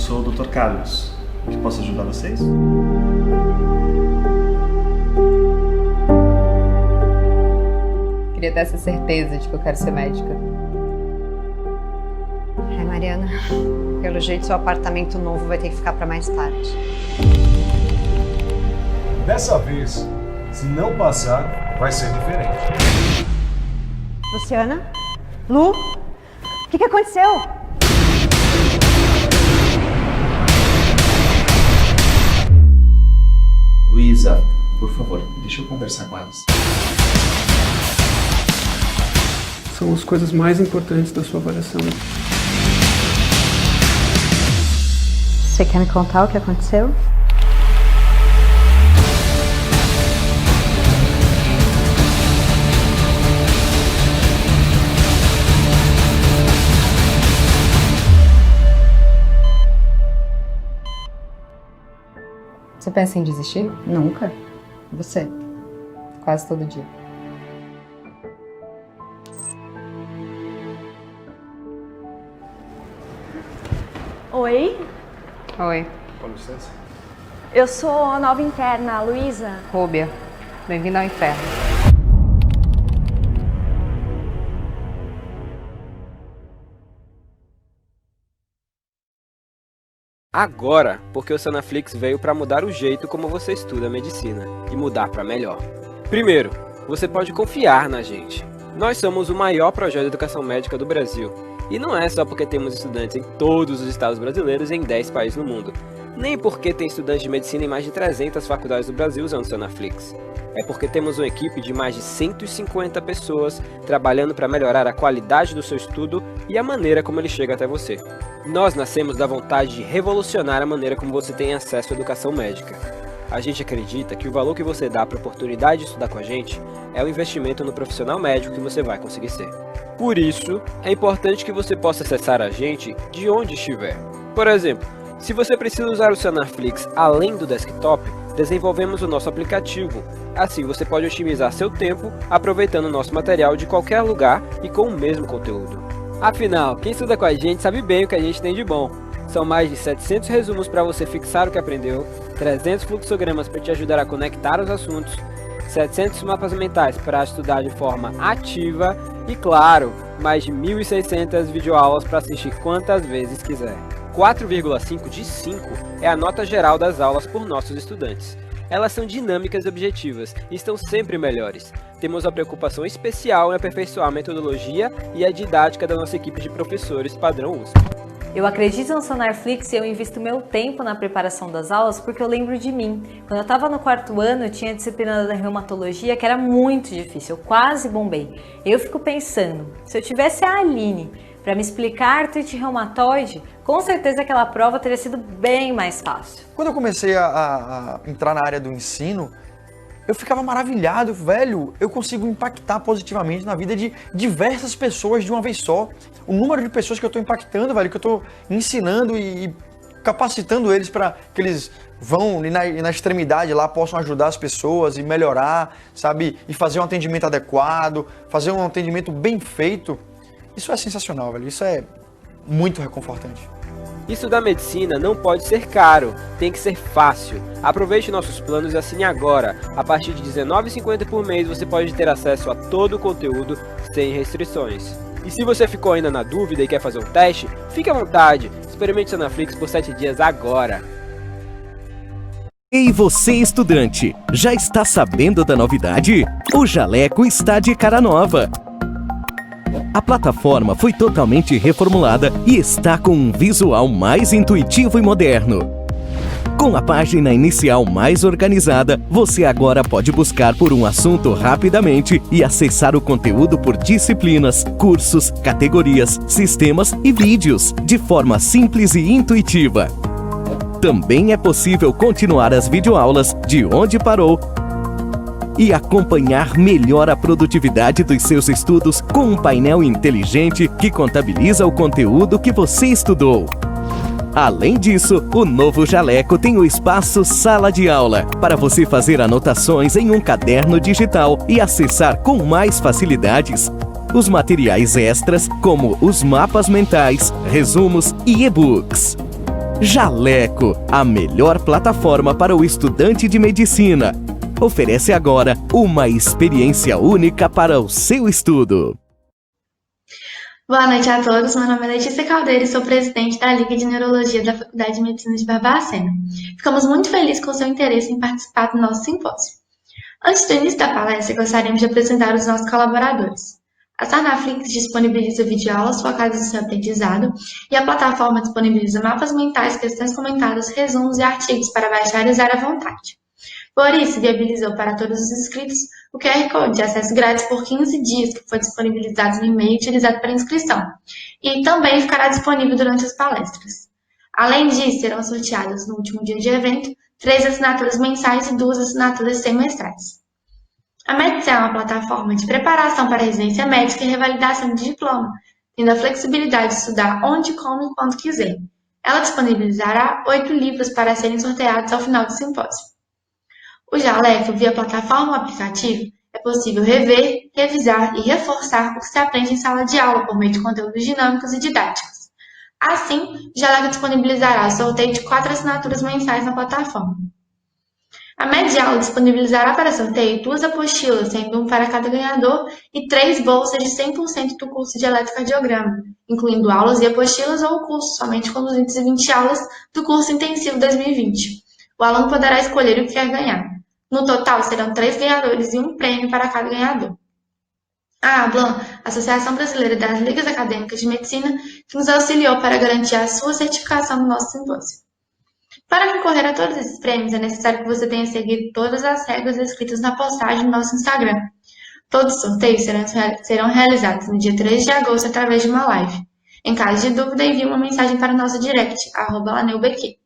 sou o Dr. Carlos. Que posso ajudar vocês? Queria ter essa certeza de que eu quero ser médica. Mariana, pelo jeito seu apartamento novo vai ter que ficar para mais tarde. Dessa vez, se não passar, vai ser diferente. Luciana? Lu? O que aconteceu? Luísa, por favor, deixa eu conversar com elas. São as coisas mais importantes da sua avaliação. Você quer me contar o que aconteceu? Você pensa em desistir? Nunca. Você? Quase todo dia. Oi, Oi, Com licença. eu sou a nova interna, a Luísa. Rúbia. Bem-vindo ao inferno. Agora, porque o Sanaflix veio para mudar o jeito como você estuda medicina e mudar para melhor. Primeiro, você pode confiar na gente. Nós somos o maior projeto de educação médica do Brasil. E não é só porque temos estudantes em todos os estados brasileiros e em 10 países no mundo. Nem porque tem estudantes de medicina em mais de 300 faculdades do Brasil usando o Sanaflix. É porque temos uma equipe de mais de 150 pessoas trabalhando para melhorar a qualidade do seu estudo e a maneira como ele chega até você. Nós nascemos da vontade de revolucionar a maneira como você tem acesso à educação médica. A gente acredita que o valor que você dá para a oportunidade de estudar com a gente é o investimento no profissional médico que você vai conseguir ser. Por isso, é importante que você possa acessar a gente de onde estiver. Por exemplo, se você precisa usar o Sanaflix além do desktop, desenvolvemos o nosso aplicativo. Assim você pode otimizar seu tempo aproveitando o nosso material de qualquer lugar e com o mesmo conteúdo. Afinal, quem estuda com a gente sabe bem o que a gente tem de bom. São mais de 700 resumos para você fixar o que aprendeu, 300 fluxogramas para te ajudar a conectar os assuntos, 700 mapas mentais para estudar de forma ativa e, claro, mais de 1.600 videoaulas para assistir quantas vezes quiser. 4,5 de 5 é a nota geral das aulas por nossos estudantes. Elas são dinâmicas e objetivas e estão sempre melhores. Temos uma preocupação especial em aperfeiçoar a metodologia e a didática da nossa equipe de professores padrão USP. Eu acredito no Sanaflix e eu invisto meu tempo na preparação das aulas porque eu lembro de mim. Quando eu estava no 4º ano, eu tinha a disciplina da reumatologia que era muito difícil, eu quase bombei. Eu fico pensando, se eu tivesse a Aline para me explicar artrite reumatoide, com certeza aquela prova teria sido bem mais fácil. Quando eu comecei a entrar na área do ensino, eu ficava maravilhado, velho, eu consigo impactar positivamente na vida de diversas pessoas de uma vez só. O número de pessoas que eu estou impactando, velho, que eu estou ensinando e capacitando eles para que eles vão e na extremidade lá possam ajudar as pessoas e melhorar, sabe? E fazer um atendimento adequado, fazer um atendimento bem feito. Isso é sensacional, velho, isso é muito reconfortante. Estudar medicina não pode ser caro, tem que ser fácil. Aproveite nossos planos e assine agora. A partir de R$19,50 por mês você pode ter acesso a todo o conteúdo sem restrições. E se você ficou ainda na dúvida e quer fazer um teste, fique à vontade. Experimente o Sanaflix por 7 dias agora. Ei você estudante, já está sabendo da novidade? O Jaleco está de cara nova. A plataforma foi totalmente reformulada e está com um visual mais intuitivo e moderno. Com a página inicial mais organizada, você agora pode buscar por um assunto rapidamente e acessar o conteúdo por disciplinas, cursos, categorias, sistemas e vídeos, de forma simples e intuitiva. Também é possível continuar as videoaulas de onde parou e acompanhar melhor a produtividade dos seus estudos com um painel inteligente que contabiliza o conteúdo que você estudou. Além disso, o novo Jaleco tem o espaço Sala de Aula, para você fazer anotações em um caderno digital e acessar com mais facilidades os materiais extras, como os mapas mentais, resumos e e-books. Jaleco, a melhor plataforma para o estudante de medicina. Oferece agora uma experiência única para o seu estudo. Boa noite a todos, meu nome é Letícia Caldeira e sou presidente da Liga de Neurologia da Faculdade de Medicina de Barbacena. Ficamos muito felizes com o seu interesse em participar do nosso simpósio. Antes do início da palestra, gostaríamos de apresentar os nossos colaboradores. A Sarnaflix disponibiliza videoaulas focadas no seu aprendizado e a plataforma disponibiliza mapas mentais, questões comentadas, resumos e artigos para baixar e usar à vontade. Por isso, viabilizou para todos os inscritos o QR Code de acesso grátis por 15 dias, que foi disponibilizado no e-mail utilizado para inscrição, e também ficará disponível durante as palestras. Além disso, serão sorteadas no último dia de evento 3 assinaturas mensais e 2 assinaturas semestrais. A Médica é uma plataforma de preparação para a residência médica e revalidação de diploma, tendo a flexibilidade de estudar onde, como e quando quiser. Ela disponibilizará 8 livros para serem sorteados ao final do simpósio. O Jaleco, via plataforma ou aplicativo, é possível rever, revisar e reforçar o que se aprende em sala de aula por meio de conteúdos dinâmicos e didáticos. Assim, o Jaleco disponibilizará o sorteio de 4 assinaturas mensais na plataforma. A Mediaula disponibilizará para sorteio 2 apostilas, sendo 1 para cada ganhador, e 3 bolsas de 100% do curso de eletrocardiograma, incluindo aulas e apostilas ou o curso somente com 220 aulas do curso intensivo 2020. O aluno poderá escolher o que quer ganhar. No total, serão 3 ganhadores e 1 prêmio para cada ganhador. A ABLAN, Associação Brasileira das Ligas Acadêmicas de Medicina, que nos auxiliou para garantir a sua certificação no nosso simpósio. Para concorrer a todos esses prêmios, é necessário que você tenha seguido todas as regras escritas na postagem do nosso Instagram. Todos os sorteios serão realizados no dia 3 de agosto através de uma live. Em caso de dúvida, envie uma mensagem para o nosso direct, @laneubq.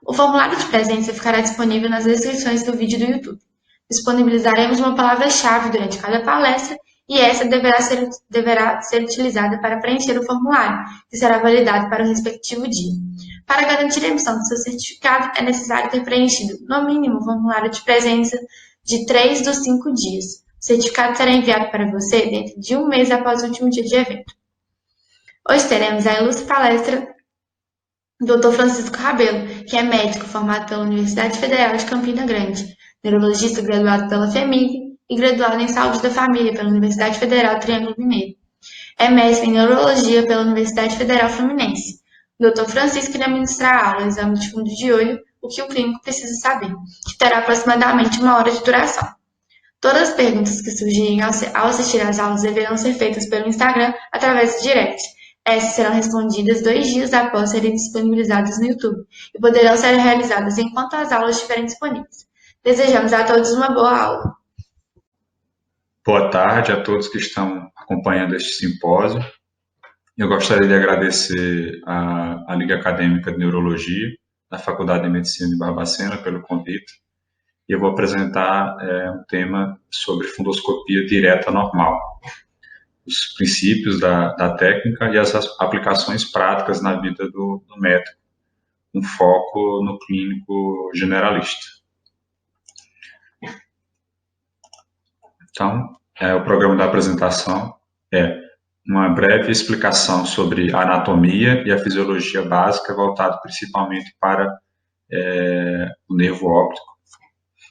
O formulário de presença ficará disponível nas descrições do vídeo do YouTube. Disponibilizaremos uma palavra-chave durante cada palestra e essa deverá ser utilizada para preencher o formulário, que será validado para o respectivo dia. Para garantir a emissão do seu certificado, é necessário ter preenchido, no mínimo, o formulário de presença de 3 dos 5 dias. O certificado será enviado para você dentro de 1 mês após o último dia de evento. Hoje teremos a ilustre palestra do Dr. Francisco Rabelo, que é médico formado pela Universidade Federal de Campina Grande, neurologista graduado pela FEMIG e graduado em Saúde da Família pela Universidade Federal Triângulo Mineiro. É mestre em Neurologia pela Universidade Federal Fluminense. O Dr. Francisco irá ministrar a aula Exame de Fundo de Olho, o que o clínico precisa saber, que terá aproximadamente 1 hora de duração. Todas as perguntas que surgirem ao assistir às aulas deverão ser feitas pelo Instagram através do direct. Essas serão respondidas 2 dias após serem disponibilizadas no YouTube e poderão ser realizadas enquanto as aulas estiverem disponíveis. Desejamos a todos uma boa aula. Boa tarde a todos que estão acompanhando este simpósio. Eu gostaria de agradecer à Liga Acadêmica de Neurologia da Faculdade de Medicina de Barbacena pelo convite. E eu vou apresentar um tema sobre fundoscopia direta normal, os princípios da técnica e as aplicações práticas na vida do médico, um foco no clínico generalista. Então, o programa da apresentação é uma breve explicação sobre a anatomia e a fisiologia básica, voltado principalmente para o nervo óptico,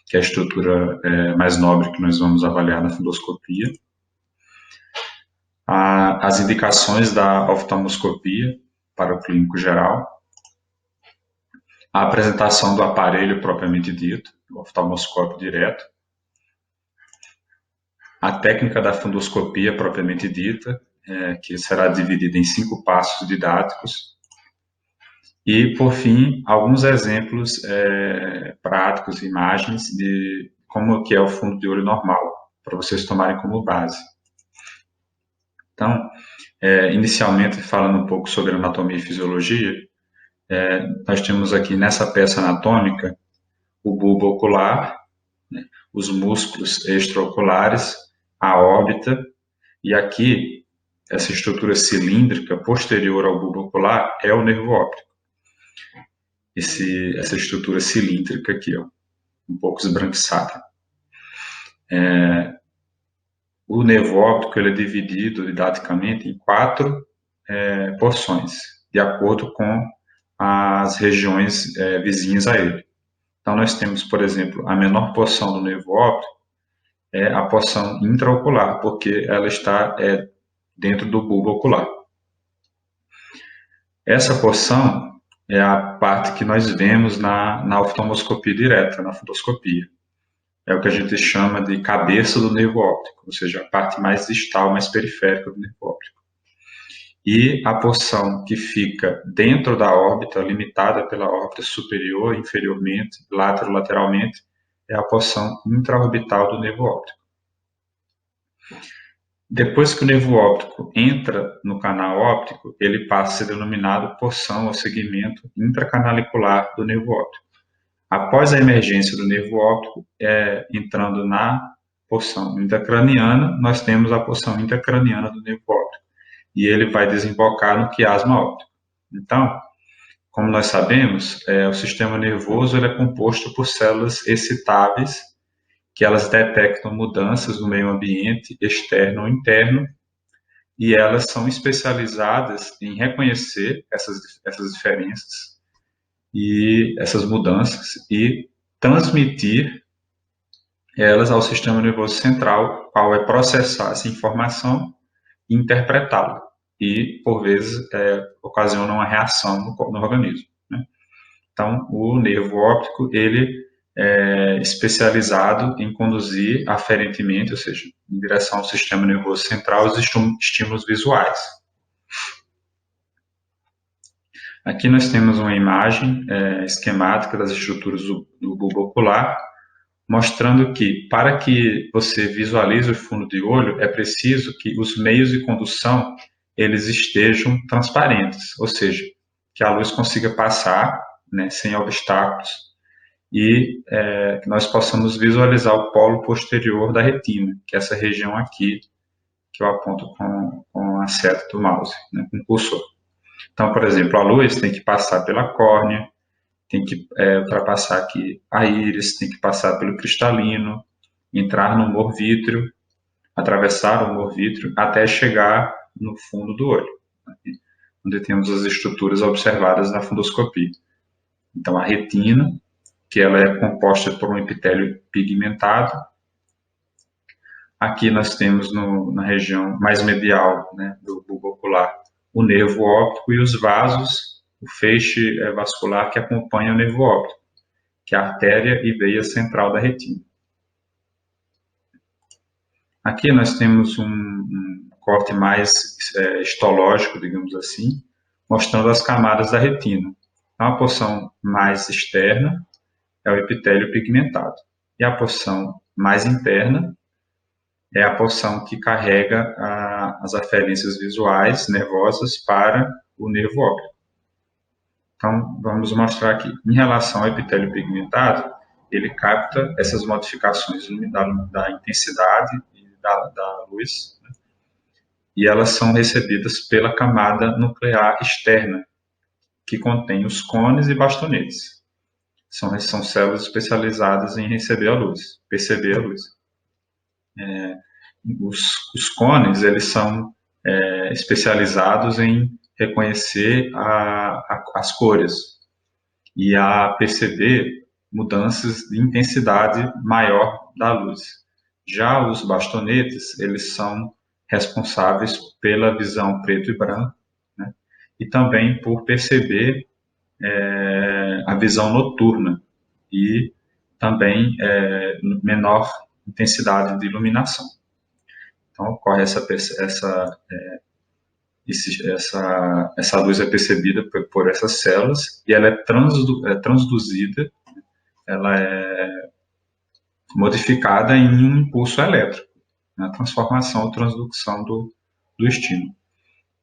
que é a estrutura mais nobre que nós vamos avaliar na fundoscopia. As indicações da oftalmoscopia para o clínico geral. A apresentação do aparelho propriamente dito, o oftalmoscópio direto. A técnica da fundoscopia propriamente dita, que será dividida em 5 passos didáticos. E, por fim, alguns exemplos práticos, imagens de como que é o fundo de olho normal, para vocês tomarem como base. Então, inicialmente, falando um pouco sobre anatomia e fisiologia, nós temos aqui nessa peça anatômica o bulbo ocular, né, os músculos extraoculares, a órbita, e aqui, essa estrutura cilíndrica posterior ao bulbo ocular é o nervo óptico. Essa estrutura cilíndrica aqui, ó, um pouco esbranquiçada. O nervo óptico ele é dividido didaticamente em 4 porções, de acordo com as regiões vizinhas a ele. Então, nós temos, por exemplo, a menor porção do nervo óptico é a porção intraocular, porque ela está dentro do bulbo ocular. Essa porção é a parte que nós vemos na oftalmoscopia direta, na fundoscopia. É o que a gente chama de cabeça do nervo óptico, ou seja, a parte mais distal, mais periférica do nervo óptico. E a porção que fica dentro da órbita, limitada pela órbita superior, inferiormente, lateralmente, é a porção intraorbital do nervo óptico. Depois que o nervo óptico entra no canal óptico, ele passa a ser denominado porção ou segmento intracanalicular do nervo óptico. Após a emergência do nervo óptico, entrando na porção intracraniana, nós temos a porção intracraniana do nervo óptico, e ele vai desembocar no quiasma óptico. Então, como nós sabemos, o sistema nervoso ele é composto por células excitáveis, que elas detectam mudanças no meio ambiente, externo ou interno, e elas são especializadas em reconhecer essas diferenças e essas mudanças e transmitir elas ao sistema nervoso central, qual é processar essa informação e interpretá-la, e, por vezes, ocasiona uma reação no organismo, né? Então, o nervo óptico, ele é especializado em conduzir aferentemente, ou seja, em direção ao sistema nervoso central, os estímulos visuais. Aqui nós temos uma imagem esquemática das estruturas do bulbo ocular, mostrando que, para que você visualize o fundo de olho, é preciso que os meios de condução eles estejam transparentes, ou seja, que a luz consiga passar, né, sem obstáculos, e que nós possamos visualizar o polo posterior da retina, que é essa região aqui, que eu aponto com a seta do mouse, né, com o cursor. Então, por exemplo, a luz tem que passar pela córnea, tem que ultrapassar aqui a íris, tem que passar pelo cristalino, entrar no humor vítreo, atravessar o humor vítreo, até chegar no fundo do olho, onde temos as estruturas observadas na fundoscopia. Então, a retina, que ela é composta por um epitélio pigmentado. Aqui nós temos na região mais medial, né, do bulbo ocular, o nervo óptico e os vasos, o feixe vascular que acompanha o nervo óptico, que é a artéria e veia central da retina. Aqui nós temos um corte mais histológico, digamos assim, mostrando as camadas da retina. Então, a porção mais externa é o epitélio pigmentado. E a porção mais interna é a porção que carrega as aferências visuais nervosas para o nervo óptico. Então, vamos mostrar aqui. Em relação ao epitélio pigmentado, ele capta essas modificações da intensidade e da luz, né? E elas são recebidas pela camada nuclear externa, que contém os cones e bastonetes. São células especializadas em receber a luz, perceber a luz. Os cones, eles são especializados em reconhecer as cores e a perceber mudanças de intensidade maior da luz. Já os bastonetes, eles são responsáveis pela visão preto e branco, né? E também por perceber a visão noturna e também menor intensidade de iluminação. Então, ocorre essa luz é percebida por essas células e ela é transduzida, ela é modificada em um impulso elétrico, na transformação ou transdução do estímulo.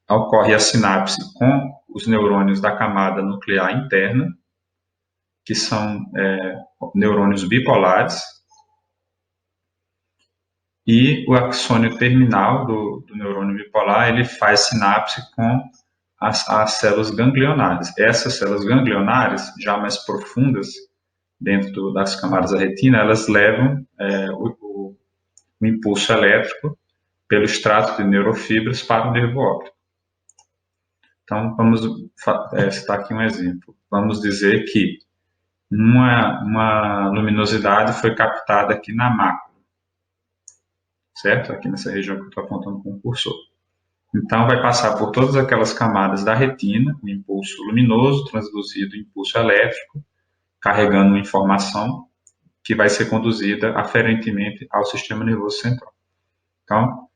Ocorre a sinapse com os neurônios da camada nuclear interna, que são neurônios bipolares, e o axônio terminal do neurônio bipolar, ele faz sinapse com as células ganglionares. Essas células ganglionares, já mais profundas, dentro das camadas da retina, elas levam o impulso elétrico pelo extrato de neurofibras para o nervo óptico. Então, vamos citar aqui um exemplo. Vamos dizer que uma luminosidade foi captada aqui na mácula, certo? Aqui nessa região que eu estou apontando com o cursor. Então, vai passar por todas aquelas camadas da retina, o impulso luminoso, transduzido o impulso elétrico, carregando uma informação que vai ser conduzida aferentemente ao sistema nervoso central. Então,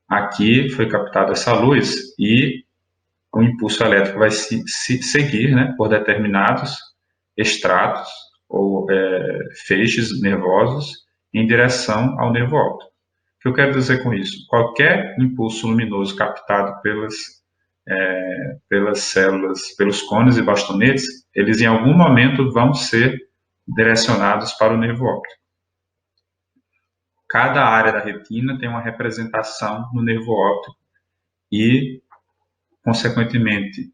aqui foi captada essa luz e o impulso elétrico vai se seguir, né, por determinados estratos ou feixes nervosos em direção ao nervo óptico. O que eu quero dizer com isso? Qualquer impulso luminoso captado pelas células, pelos cones e bastonetes, eles em algum momento vão ser direcionados para o nervo óptico. Cada área da retina tem uma representação no nervo óptico e, consequentemente,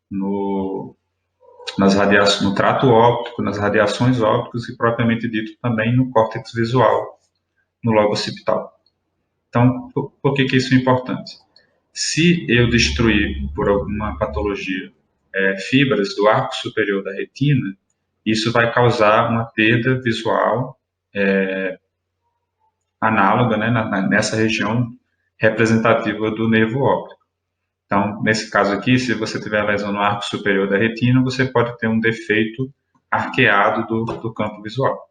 no trato óptico, nas radiações ópticas e, propriamente dito, também no córtex visual, no lobo occipital. Então, por que isso é importante? Se eu destruir, por alguma patologia, fibras do arco superior da retina, isso vai causar uma perda visual análoga, né, nessa região representativa do nervo óptico. Então, nesse caso aqui, se você tiver lesão no arco superior da retina, você pode ter um defeito arqueado do campo visual.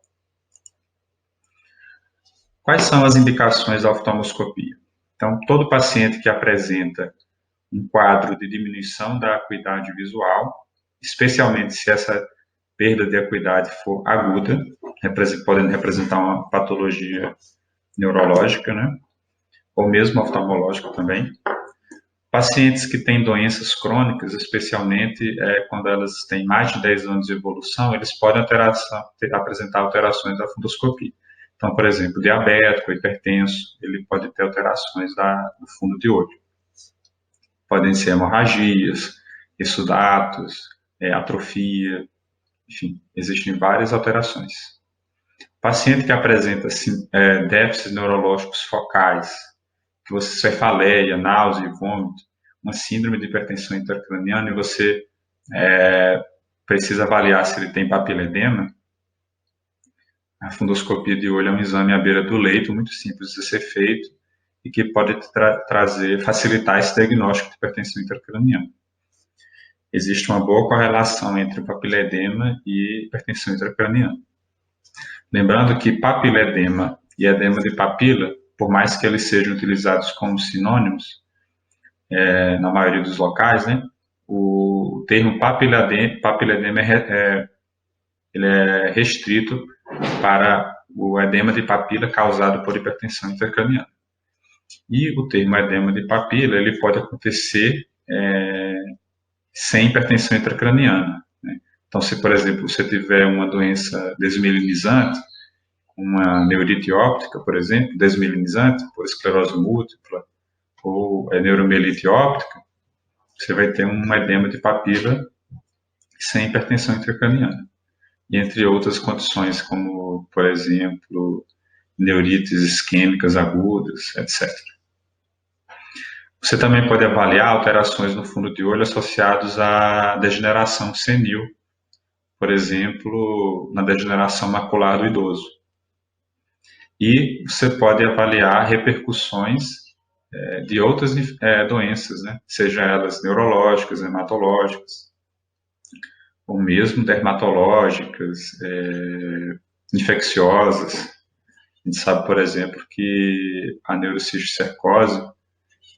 Quais são as indicações da oftalmoscopia? Então, todo paciente que apresenta um quadro de diminuição da acuidade visual, especialmente se essa perda de acuidade for aguda, podendo representar uma patologia neurológica, né? Ou mesmo oftalmológica também. Pacientes que têm doenças crônicas, especialmente quando elas têm mais de 10 anos de evolução, eles podem apresentar alterações da fundoscopia. Então, por exemplo, diabético, hipertenso, ele pode ter alterações do fundo de olho. Podem ser hemorragias, exudatos, atrofia, enfim, existem várias alterações. Paciente que apresenta déficits neurológicos focais, cefaleia, náusea e vômito, uma síndrome de hipertensão intracraniana, e você precisa avaliar se ele tem papiledema. A fundoscopia de olho é um exame à beira do leito, muito simples de ser feito, e que pode facilitar esse diagnóstico de hipertensão intracraniana. Existe uma boa correlação entre o papiledema e hipertensão intracraniana. Lembrando que papiledema e edema de papila, por mais que eles sejam utilizados como sinônimos, na maioria dos locais, né, o termo papiledema ele é restrito para o edema de papila causado por hipertensão intracraniana. E o termo edema de papila, ele pode acontecer sem hipertensão intracraniana, né? Então, se, por exemplo, você tiver uma doença desmielinizante, uma neurite óptica, por exemplo, desmielinizante, por esclerose múltipla, ou neuromielite óptica, você vai ter um edema de papila sem hipertensão intracraniana. E entre outras condições, como, por exemplo, neurites isquêmicas agudas, etc. Você também pode avaliar alterações no fundo de olho associados à degeneração senil, por exemplo, na degeneração macular do idoso. E você pode avaliar repercussões de outras doenças, né? Seja elas neurológicas, hematológicas, ou mesmo dermatológicas, infecciosas. A gente sabe, por exemplo, que a neurocisticercose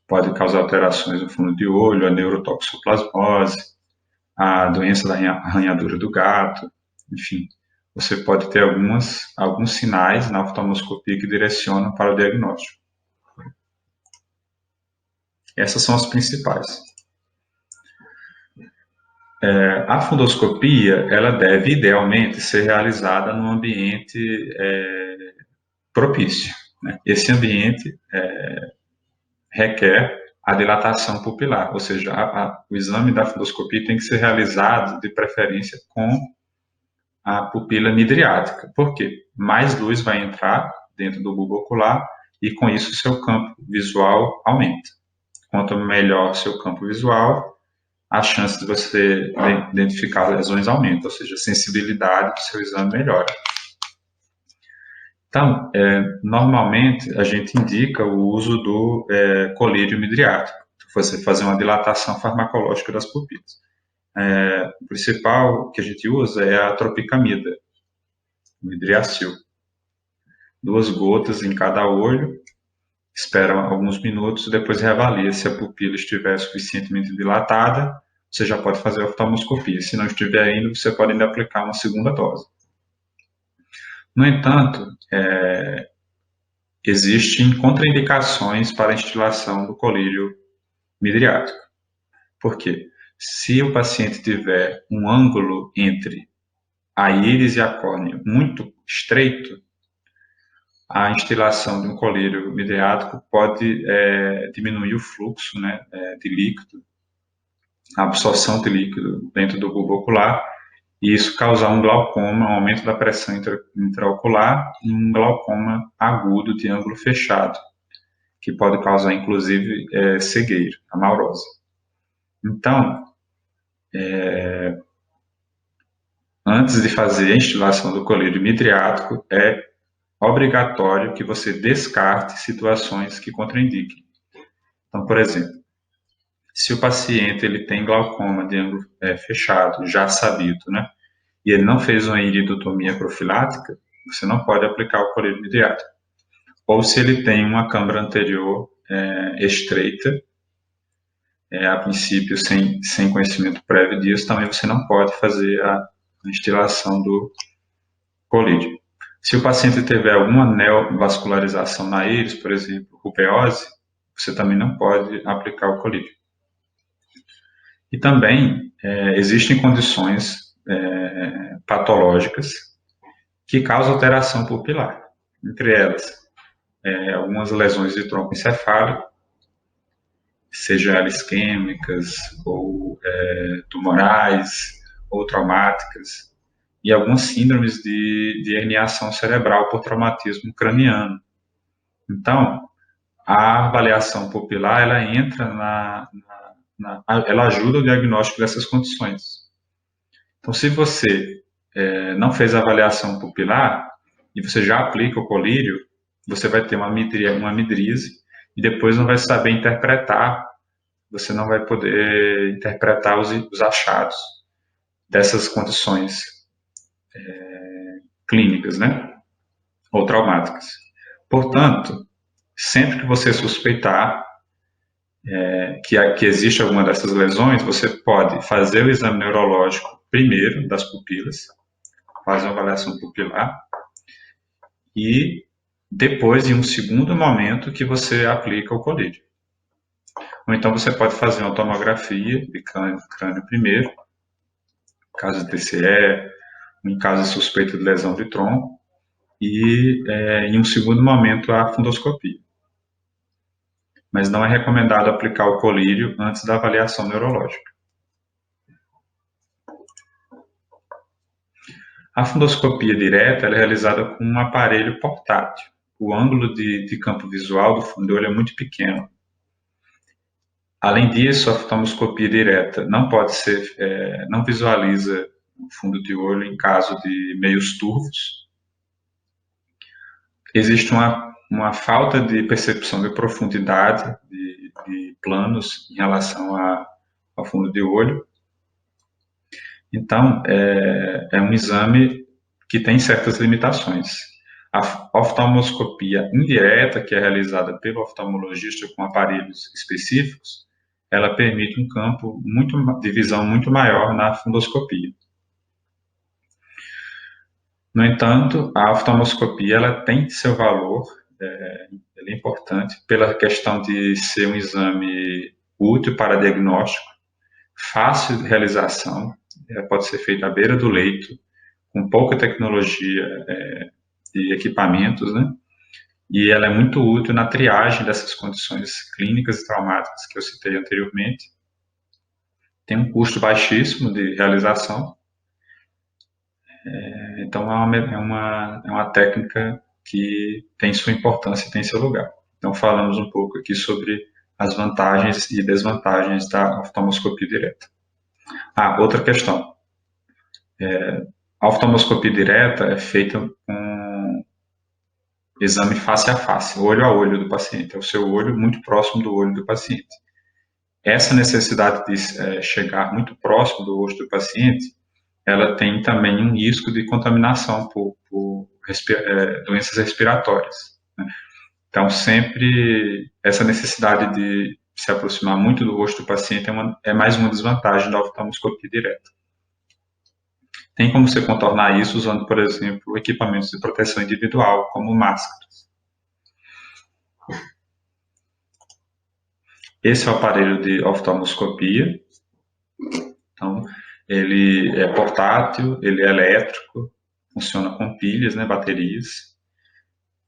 pode causar alterações no fundo de olho, a neurotoxoplasmose, a doença da arranhadura do gato, enfim. Você pode ter alguns sinais na oftalmoscopia que direcionam para o diagnóstico. Essas são as principais. A fundoscopia, ela deve, idealmente, ser realizada num ambiente propício, né? Esse ambiente requer a dilatação pupilar, ou seja, o exame da fundoscopia tem que ser realizado, de preferência, com a pupila midriática. Por quê? Mais luz vai entrar dentro do bulbo ocular e, com isso, seu campo visual aumenta. Quanto melhor seu campo visual, a chance de você identificar lesões aumenta, ou seja, a sensibilidade do seu exame melhora. Então, normalmente a gente indica o uso do colírio midriático, você fazer uma dilatação farmacológica das pupilas. O principal que a gente usa é a tropicamida, o midriacil. 2 gotas em cada olho, espera alguns minutos e depois reavalia. Se a pupila estiver suficientemente dilatada, você já pode fazer a oftalmoscopia. Se não estiver ainda, você pode ainda aplicar uma segunda dose. No entanto, existem contraindicações para a instilação do colírio midriático. Por quê? Se o paciente tiver um ângulo entre a íris e a córnea muito estreito, a instilação de um colírio midriático pode diminuir o fluxo, né, de líquido, a absorção de líquido dentro do bulbo ocular, e isso causar um glaucoma, um aumento da pressão intraocular e um glaucoma agudo de ângulo fechado, que pode causar, inclusive, cegueira, amaurose. Então, antes de fazer a instilação do colírio midriático, é obrigatório que você descarte situações que contraindiquem. Então, por exemplo, se o paciente ele tem glaucoma de ângulo fechado, já sabido, né, e ele não fez uma iridotomia profilática, você não pode aplicar o colírio midriático. Ou se ele tem uma câmara anterior estreita, a princípio sem conhecimento prévio disso, também você não pode fazer a instilação do colírio. Se o paciente tiver alguma neovascularização na íris, por exemplo, rubeose, você também não pode aplicar o colírio. E também existem condições patológicas que causam alteração pupilar. Entre elas, algumas lesões de tronco encefálico, seja elas isquêmicas, ou tumorais, ou traumáticas, e algumas síndromes de herniação cerebral por traumatismo craniano. Então, a avaliação pupilar, ela entra ela ajuda o diagnóstico dessas condições. Então, se você não fez a avaliação pupilar, e você já aplica o colírio, você vai ter uma midríase, e depois não vai saber interpretar, você não vai poder interpretar os achados dessas condições clínicas, né, ou traumáticas. Portanto, sempre que você suspeitar que existe alguma dessas lesões, você pode fazer o exame neurológico primeiro das pupilas, fazer uma avaliação pupilar, e depois, em um segundo momento, que você aplica o colírio. Ou então você pode fazer uma tomografia de crânio primeiro, em caso de TCE, em caso de suspeita de lesão de tronco, e em um segundo momento a fundoscopia. Mas não é recomendado aplicar o colírio antes da avaliação neurológica. A fundoscopia direta é realizada com um aparelho portátil. O ângulo de campo visual do fundo de olho é muito pequeno. Além disso, a oftalmoscopia direta não visualiza o fundo de olho em caso de meios turvos. Existe uma falta de percepção de profundidade de planos em relação ao fundo de olho. Então, é um exame que tem certas limitações. A oftalmoscopia indireta, que é realizada pelo oftalmologista com aparelhos específicos, ela permite um campo de visão muito maior na fundoscopia. No entanto, a oftalmoscopia ela tem seu valor, ela é importante pela questão de ser um exame útil para diagnóstico, fácil de realização, pode ser feito à beira do leito, com pouca tecnologia de equipamentos, né? E ela é muito útil na triagem dessas condições clínicas e traumáticas que eu citei anteriormente. Tem um custo baixíssimo de realização. Então, é uma técnica que tem sua importância e tem seu lugar. Então, falamos um pouco aqui sobre as vantagens e desvantagens da oftalmoscopia direta. Outra questão. A oftalmoscopia direta é feita com exame face a face, olho a olho do paciente. É o seu olho muito próximo do olho do paciente. Essa necessidade de chegar muito próximo do rosto do paciente, ela tem também um risco de contaminação por doenças respiratórias, né? Então, sempre essa necessidade de se aproximar muito do rosto do paciente é mais uma desvantagem da oftalmoscopia direta. Tem como você contornar isso usando, por exemplo, equipamentos de proteção individual, como máscaras. Esse é o aparelho de oftalmoscopia. Então, ele é portátil, ele é elétrico, funciona com pilhas, né, baterias.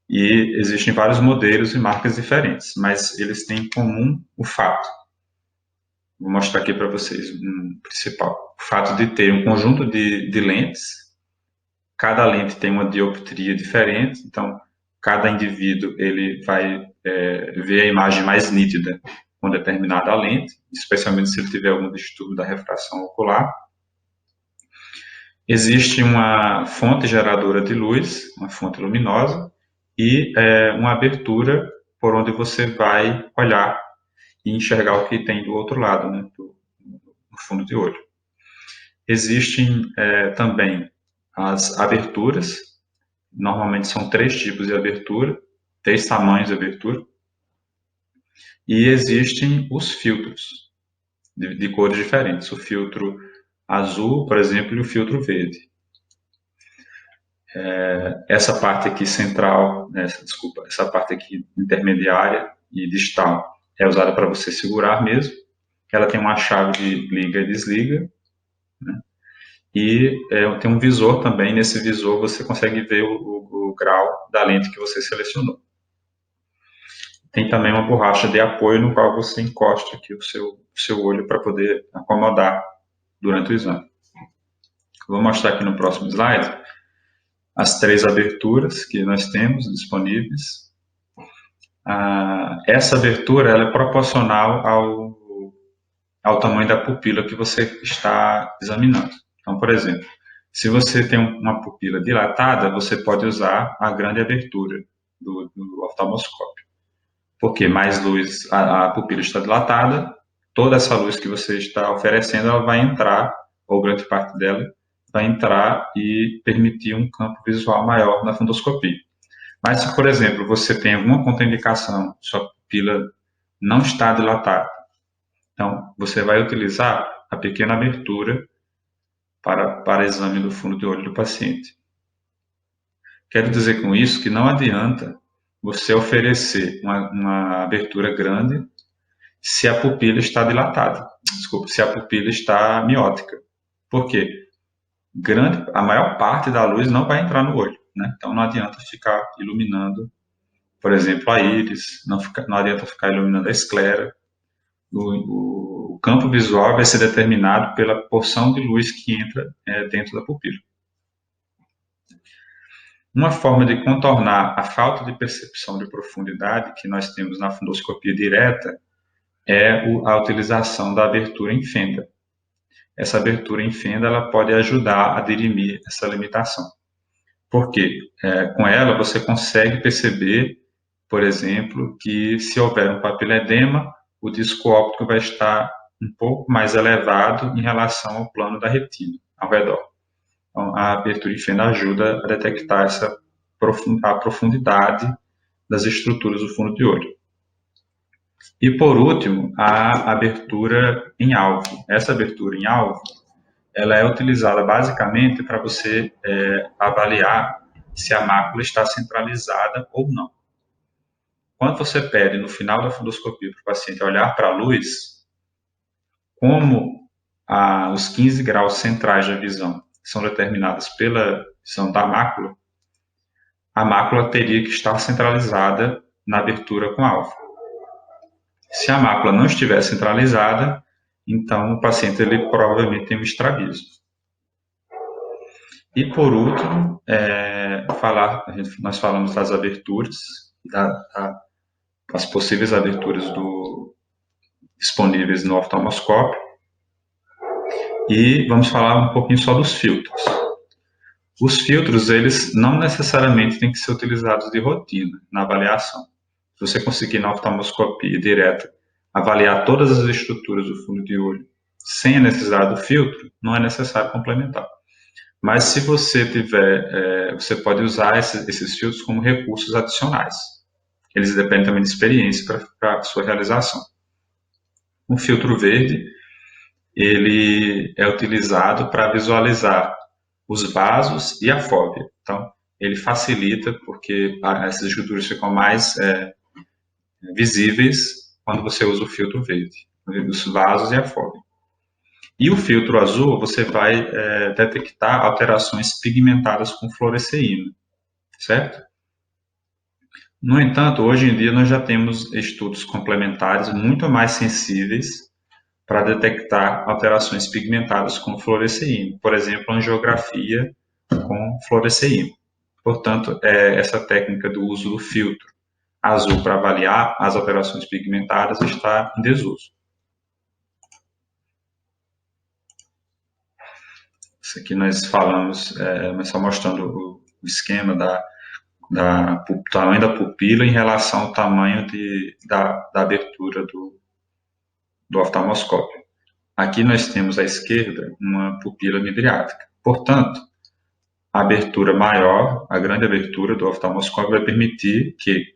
E existem vários modelos e marcas diferentes, mas eles têm em comum o fato. Vou mostrar aqui para vocês um principal. O fato de ter um conjunto de lentes. Cada lente tem uma dioptria diferente, então cada indivíduo ele vai ver a imagem mais nítida com determinada lente, especialmente se ele tiver algum distúrbio da refração ocular. Existe uma fonte geradora de luz, uma fonte luminosa, e uma abertura por onde você vai olhar e enxergar o que tem do outro lado, né, no fundo de olho. Existem também as aberturas, normalmente são 3 tipos de abertura, 3 tamanhos de abertura, e existem os filtros de cores diferentes, o filtro azul, por exemplo, e o filtro verde. Essa parte aqui central, essa parte aqui intermediária e distal é usada para você segurar mesmo. Ela tem uma chave de liga e desliga, né? E tem um visor também. Nesse visor você consegue ver o grau da lente que você selecionou. Tem também uma borracha de apoio no qual você encosta aqui o seu olho para poder acomodar durante o exame. Vou mostrar aqui no próximo slide as 3 aberturas que nós temos disponíveis. Essa abertura ela é proporcional ao tamanho da pupila que você está examinando. Então, por exemplo, se você tem uma pupila dilatada, você pode usar a grande abertura do oftalmoscópio. Porque mais luz, a pupila está dilatada, toda essa luz que você está oferecendo, ela vai entrar, ou grande parte dela, vai entrar e permitir um campo visual maior na fundoscopia. Mas se, por exemplo, você tem alguma contraindicação, sua pupila não está dilatada, então você vai utilizar a pequena abertura para exame do fundo de olho do paciente. Quero dizer com isso que não adianta você oferecer uma abertura grande se a pupila está dilatada, se a pupila está miótica. Por quê? A maior parte da luz não vai entrar no olho, né? Então não adianta ficar iluminando, por exemplo, a íris, não adianta ficar iluminando a esclera. O campo visual vai ser determinado pela porção de luz que entra dentro da pupila. Uma forma de contornar a falta de percepção de profundidade que nós temos na fundoscopia direta é a utilização da abertura em fenda. Essa abertura em fenda ela pode ajudar a dirimir essa limitação. Por quê? Com ela você consegue perceber, por exemplo, que se houver um papiledema, o disco óptico vai estar um pouco mais elevado em relação ao plano da retina, ao redor. Então, a abertura em fenda ajuda a detectar a profundidade das estruturas do fundo de olho. E, por último, a abertura em alvo. Essa abertura em alvo, ela é utilizada basicamente para você avaliar se a mácula está centralizada ou não. Quando você pede, no final da fundoscopia, para o paciente olhar para a luz, como os 15 graus centrais da visão são determinados pela visão da mácula, a mácula teria que estar centralizada na abertura com alvo. Se a mácula não estiver centralizada, então o paciente ele provavelmente tem um estrabismo. E por último, nós falamos das aberturas, das possíveis aberturas disponíveis no oftalmoscópio. E vamos falar um pouquinho só dos filtros. Os filtros, eles não necessariamente têm que ser utilizados de rotina na avaliação. Se você conseguir na oftalmoscopia direta avaliar todas as estruturas do fundo de olho sem a necessidade do filtro, não é necessário complementar. Mas se você tiver, você pode usar esses filtros como recursos adicionais. Eles dependem também de experiência para a sua realização. O filtro verde, ele é utilizado para visualizar os vasos e a fóvea. Então, ele facilita porque essas estruturas ficam mais visíveis quando você usa o filtro verde, os vasos e a fóvea. E o filtro azul, você vai detectar alterações pigmentadas com fluoresceína, certo? No entanto, hoje em dia nós já temos estudos complementares muito mais sensíveis para detectar alterações pigmentadas com fluoresceína, por exemplo, angiografia com fluoresceína. Portanto, essa técnica do uso do filtro azul para avaliar as alterações pigmentadas está em desuso. Isso aqui nós falamos, mas só mostrando o esquema do tamanho da pupila em relação ao tamanho da abertura do oftalmoscópio. Aqui nós temos à esquerda uma pupila midriática. Portanto, a abertura maior, a grande abertura do oftalmoscópio vai permitir que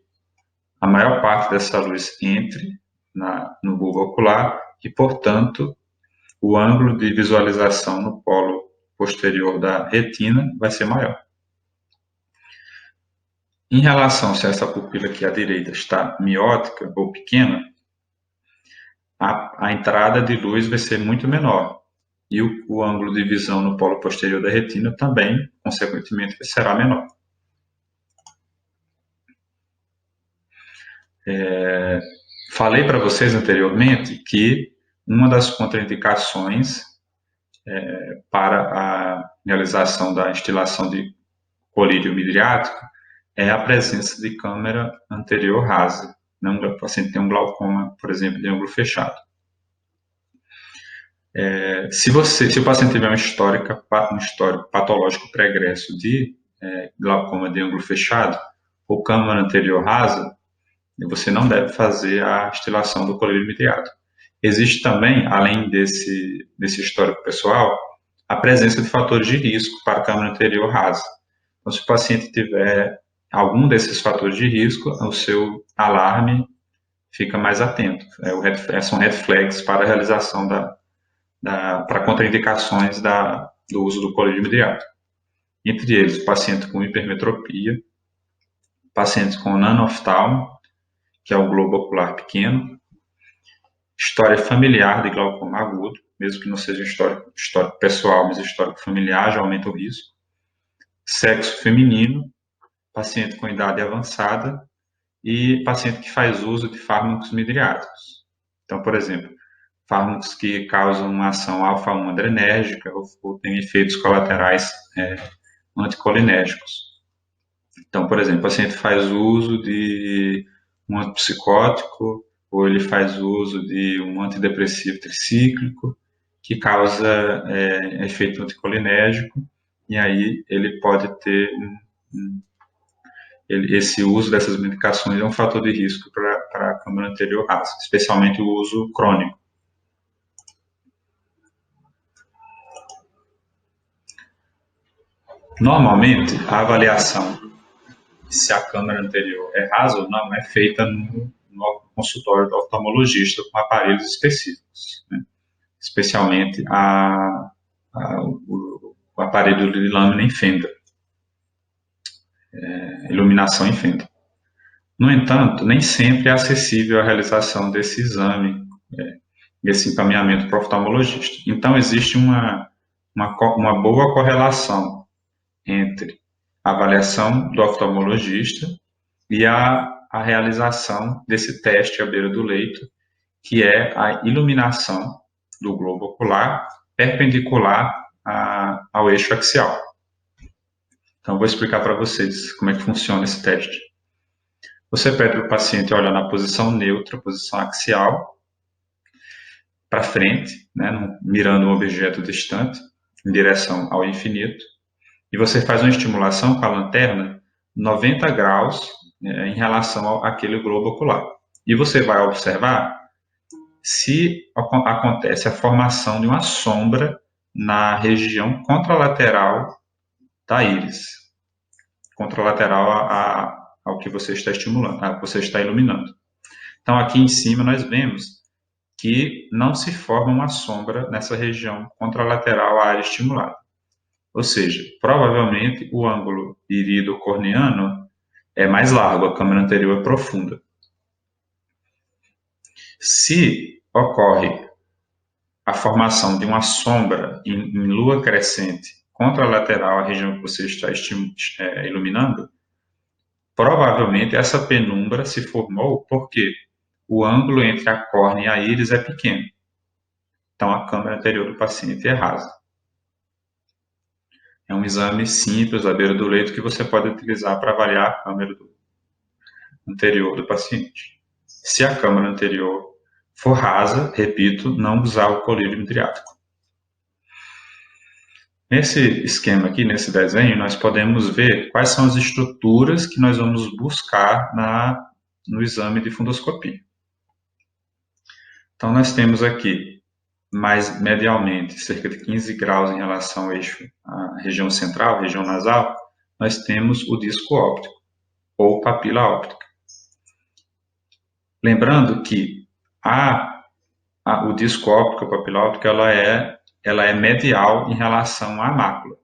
a maior parte dessa luz entre no bulbo ocular e, portanto, o ângulo de visualização no polo posterior da retina vai ser maior. Em relação se essa pupila aqui à direita está miótica ou pequena, a entrada de luz vai ser muito menor e o ângulo de visão no polo posterior da retina também, consequentemente, será menor. Falei para vocês anteriormente que uma das contraindicações para a realização da instilação de colírio midriático é a presença de câmara anterior rasa. O paciente tem um glaucoma, por exemplo, de ângulo fechado. Se o paciente tiver um histórico patológico pregresso de glaucoma de ângulo fechado ou câmara anterior rasa, você não deve fazer a instilação do colírio midriático. Existe também, além desse histórico pessoal, a presença de fatores de risco para a câmara anterior rasa. Então, se o paciente tiver algum desses fatores de risco, o seu alarme fica mais atento. São red flags para a realização para contraindicações do uso do colírio midriático. Entre eles, paciente com hipermetropia, pacientes com nanoftalmo, que é o globo ocular pequeno, história familiar de glaucoma agudo, mesmo que não seja histórico pessoal, mas histórico familiar, já aumenta o risco. Sexo feminino, paciente com idade avançada e paciente que faz uso de fármacos midriáticos. Então, por exemplo, fármacos que causam uma ação alfa-1 adrenérgica ou têm efeitos colaterais anticolinérgicos. Então, por exemplo, o paciente faz uso de um antipsicótico ou ele faz uso de um antidepressivo tricíclico que causa efeito anticolinérgico e aí ele pode ter esse uso dessas medicações é um fator de risco para a câmara anterior rasa, especialmente o uso crônico. Normalmente, a avaliação se a câmara anterior é rasa ou não é feita no consultório do oftalmologista com aparelhos específicos, né? Especialmente o aparelho de lâmina em fenda, iluminação em fenda. No entanto, nem sempre é acessível a realização desse exame, esse encaminhamento para o oftalmologista. Então, existe uma boa correlação entre a avaliação do oftalmologista e a realização desse teste à beira do leito, que é a iluminação do globo ocular perpendicular ao eixo axial. Então, vou explicar para vocês como é que funciona esse teste. Você pede para o paciente olhar na posição neutra, posição axial, para frente, né, mirando um objeto distante, em direção ao infinito, e você faz uma estimulação com a lanterna 90 graus em relação àquele globo ocular. E você vai observar se acontece a formação de uma sombra na região contralateral da íris, contralateral ao que você está estimulando, ao que você está iluminando. Então, aqui em cima nós vemos que não se forma uma sombra nessa região contralateral à área estimulada. Ou seja, provavelmente o ângulo irido-corneano é mais largo, a câmara anterior é profunda. Se ocorre a formação de uma sombra em lua crescente contralateral à região que você está iluminando, provavelmente essa penumbra se formou porque o ângulo entre a córnea e a íris é pequeno. Então, a câmara anterior do paciente é rasa. É um exame simples à beira do leito que você pode utilizar para avaliar a câmara anterior do paciente. Se a câmara anterior for rasa, repito, não usar o colírio midriático. Nesse esquema aqui, nesse desenho, nós podemos ver quais são as estruturas que nós vamos buscar no exame de fundoscopia. Então, nós temos aqui, mais medialmente, cerca de 15 graus em relação ao eixo, à região central, região nasal, nós temos o disco óptico, ou papila óptica. Lembrando que o disco óptico, a papila óptica, ela é medial em relação à mácula.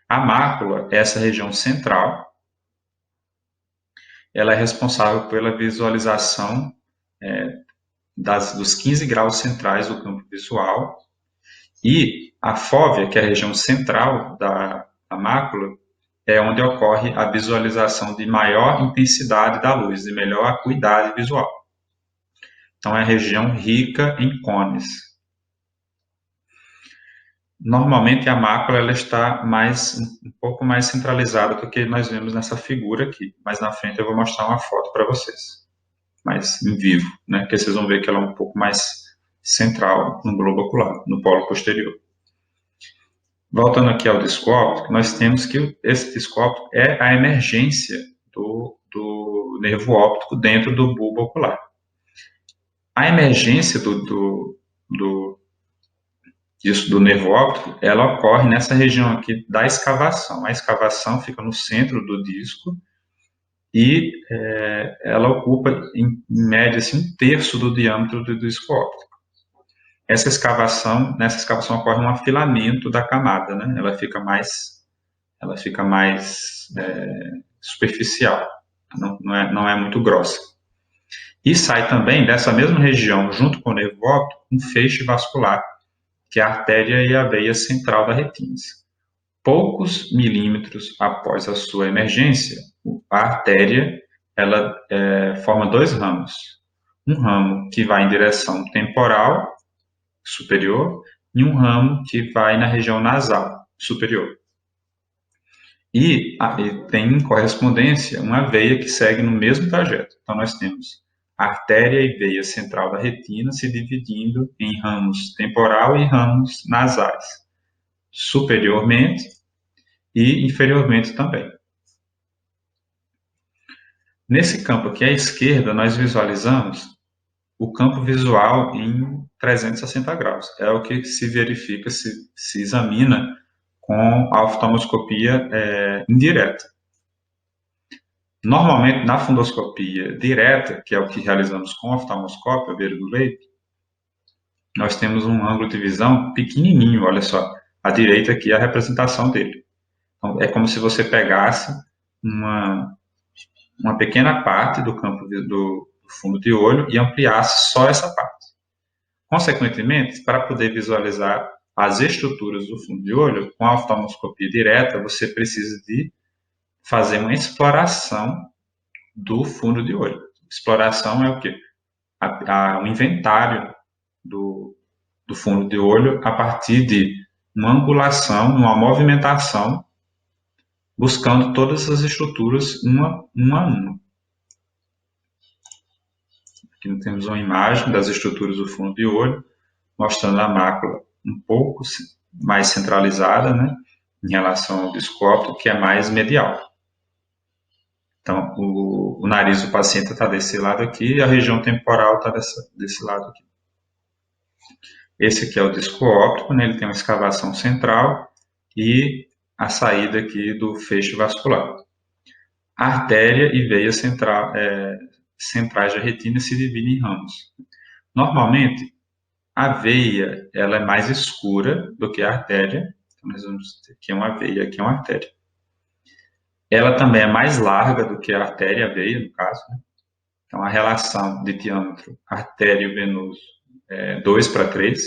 A mácula é essa região central, ela é responsável pela visualização dos 15 graus centrais do campo visual, e a fóvea, que é a região central da mácula, é onde ocorre a visualização de maior intensidade da luz, de melhor acuidade visual. Então, é a região rica em cones. Normalmente, a mácula ela está um pouco mais centralizada do que nós vemos nessa figura aqui, mas na frente eu vou mostrar uma foto para vocês, mais em vivo, né? Que vocês vão ver que ela é um pouco mais central no globo ocular, no polo posterior. Voltando aqui ao disco óptico, nós temos que esse disco óptico é a emergência do nervo óptico dentro do bulbo ocular. A emergência do nervo óptico, ela ocorre nessa região aqui da escavação. A escavação fica no centro do disco e ela ocupa, em média, assim, 1/3 do diâmetro do disco óptico. Nessa escavação ocorre um afilamento da camada, né? Ela fica mais superficial, não é muito grossa. E sai também dessa mesma região, junto com o nervo óptico, um feixe vascular, que é a artéria e a veia central da retina. Poucos milímetros após a sua emergência, a artéria ela forma 2 ramos. Um ramo que vai em direção temporal, superior, e um ramo que vai na região nasal, superior. E tem em correspondência uma veia que segue no mesmo trajeto. Então, nós temos artéria e veia central da retina se dividindo em ramos temporal e ramos nasais, superiormente e inferiormente também. Nesse campo aqui à esquerda, nós visualizamos o campo visual em 360 graus. É o que se verifica, se examina com a oftalmoscopia indireta. Normalmente, na fundoscopia direta, que é o que realizamos com o oftalmoscópio, à beira do leito, nós temos um ângulo de visão pequenininho, olha só. À direita aqui é a representação dele. Então, é como se você pegasse uma pequena parte do campo do fundo de olho e ampliasse só essa parte. Consequentemente, para poder visualizar as estruturas do fundo de olho, com a oftalmoscopia direta, você precisa de fazer uma exploração do fundo de olho. Exploração é o quê? Um inventário do fundo de olho a partir de uma angulação, uma movimentação, buscando todas as estruturas uma a uma. Aqui nós temos uma imagem das estruturas do fundo de olho, mostrando a mácula um pouco mais centralizada, né, em relação ao disco óptico, que é mais medial. Então, o nariz do paciente está desse lado aqui e a região temporal está desse lado aqui. Esse aqui é o disco óptico, né, ele tem uma escavação central e a saída aqui do feixe vascular. A artéria e veia centrais da retina se dividem em ramos. Normalmente, a veia ela é mais escura do que a artéria. Então, nós vamos ter aqui uma veia, aqui uma artéria. Ela também é mais larga do que a artéria, a veia, no caso. Né? Então, a relação de diâmetro artério-venoso é 2:3.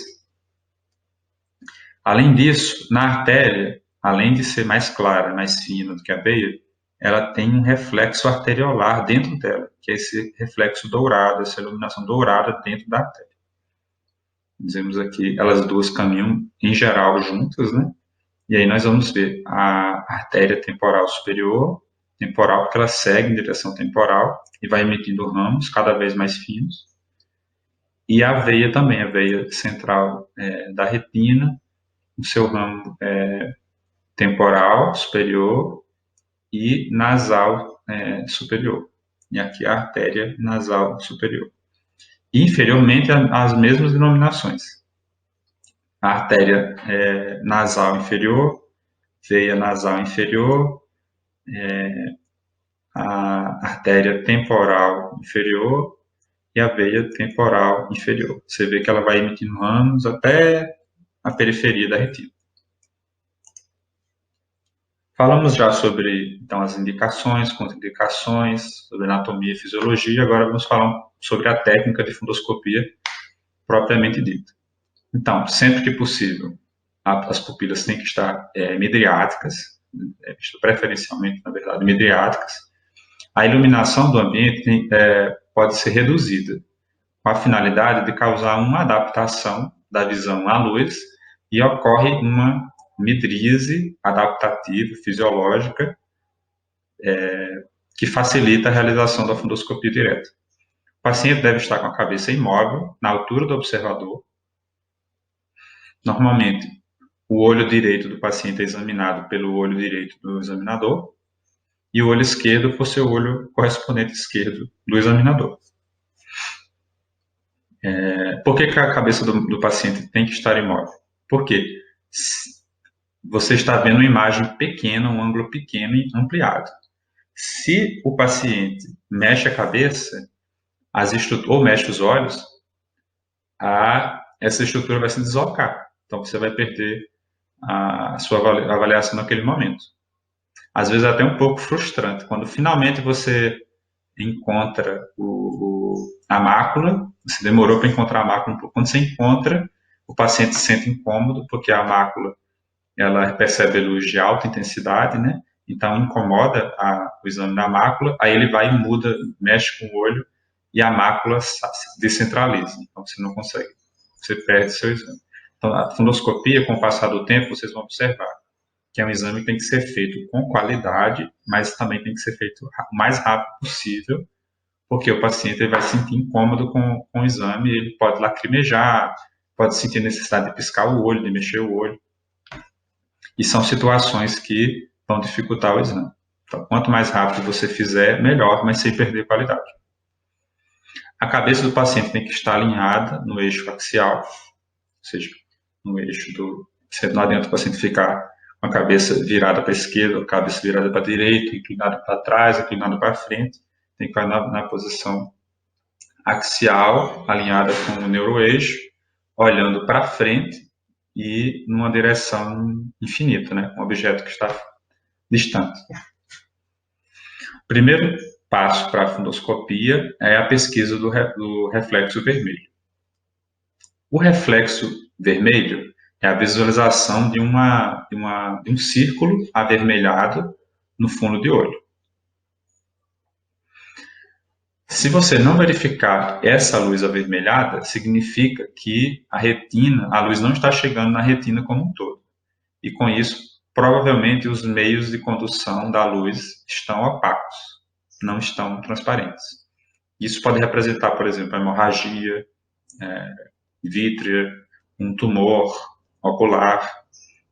Além disso, na artéria, além de ser mais clara, mais fina do que a veia, ela tem um reflexo arteriolar dentro dela, que é esse reflexo dourado, essa iluminação dourada dentro da artéria. Dizemos aqui, elas duas caminham, em geral, juntas, né? E aí nós vamos ver a artéria temporal superior, temporal, porque ela segue em direção temporal e vai emitindo ramos cada vez mais finos. E a veia também, a veia central da retina, o seu ramo temporal superior e nasal superior. E aqui a artéria nasal superior. E inferiormente, as mesmas denominações. A artéria nasal inferior, veia nasal inferior, a artéria temporal inferior e a veia temporal inferior. Você vê que ela vai emitindo ramos até a periferia da retina. Falamos já sobre então, as indicações, contraindicações, sobre anatomia e fisiologia. Agora vamos falar sobre a técnica de fundoscopia propriamente dita. Então, sempre que possível, as pupilas têm que estar midriáticas, preferencialmente, na verdade, midriáticas. A iluminação do ambiente pode ser reduzida, com a finalidade de causar uma adaptação da visão à luz e ocorre uma midríase adaptativa, fisiológica, que facilita a realização da fundoscopia direta. O paciente deve estar com a cabeça imóvel, na altura do observador. Normalmente, o olho direito do paciente é examinado pelo olho direito do examinador e o olho esquerdo por seu olho correspondente esquerdo do examinador. Por que a cabeça do paciente tem que estar imóvel? Porque você está vendo uma imagem pequena, um ângulo pequeno e ampliado. Se o paciente mexe a cabeça, ou mexe os olhos, essa estrutura vai se deslocar. Então, você vai perder a sua avaliação naquele momento. Às vezes é até um pouco frustrante. Quando finalmente você encontra a mácula, você demorou para encontrar a mácula um pouco. Quando você encontra, o paciente se sente incômodo, porque a mácula ela percebe a luz de alta intensidade, né? Então incomoda o exame da mácula, aí ele vai e muda, mexe com o olho e a mácula se descentraliza. Então você não consegue, você perde seu exame. Então a fundoscopia, com o passar do tempo, vocês vão observar que é um exame que tem que ser feito com qualidade, mas também tem que ser feito o mais rápido possível, porque o paciente ele vai se sentir incômodo com o exame, ele pode lacrimejar, pode sentir necessidade de piscar o olho, de mexer o olho. E são situações que vão dificultar o exame. Então, quanto mais rápido você fizer, melhor, mas sem perder qualidade. A cabeça do paciente tem que estar alinhada no eixo axial, ou seja, no eixo não adianta o paciente ficar com a cabeça virada para a esquerda, a cabeça virada para a direita, inclinada para trás, inclinada para frente. Tem que ficar na posição axial, alinhada com o neuroeixo, olhando para frente e numa direção infinita, né? Um objeto que está distante. O primeiro passo para a fundoscopia é a pesquisa do reflexo vermelho. O reflexo vermelho é a visualização de um círculo avermelhado no fundo de olho. Se você não verificar essa luz avermelhada, significa que a luz não está chegando na retina como um todo. E com isso, provavelmente os meios de condução da luz estão opacos, não estão transparentes. Isso pode representar, por exemplo, hemorragia vítrea, um tumor ocular.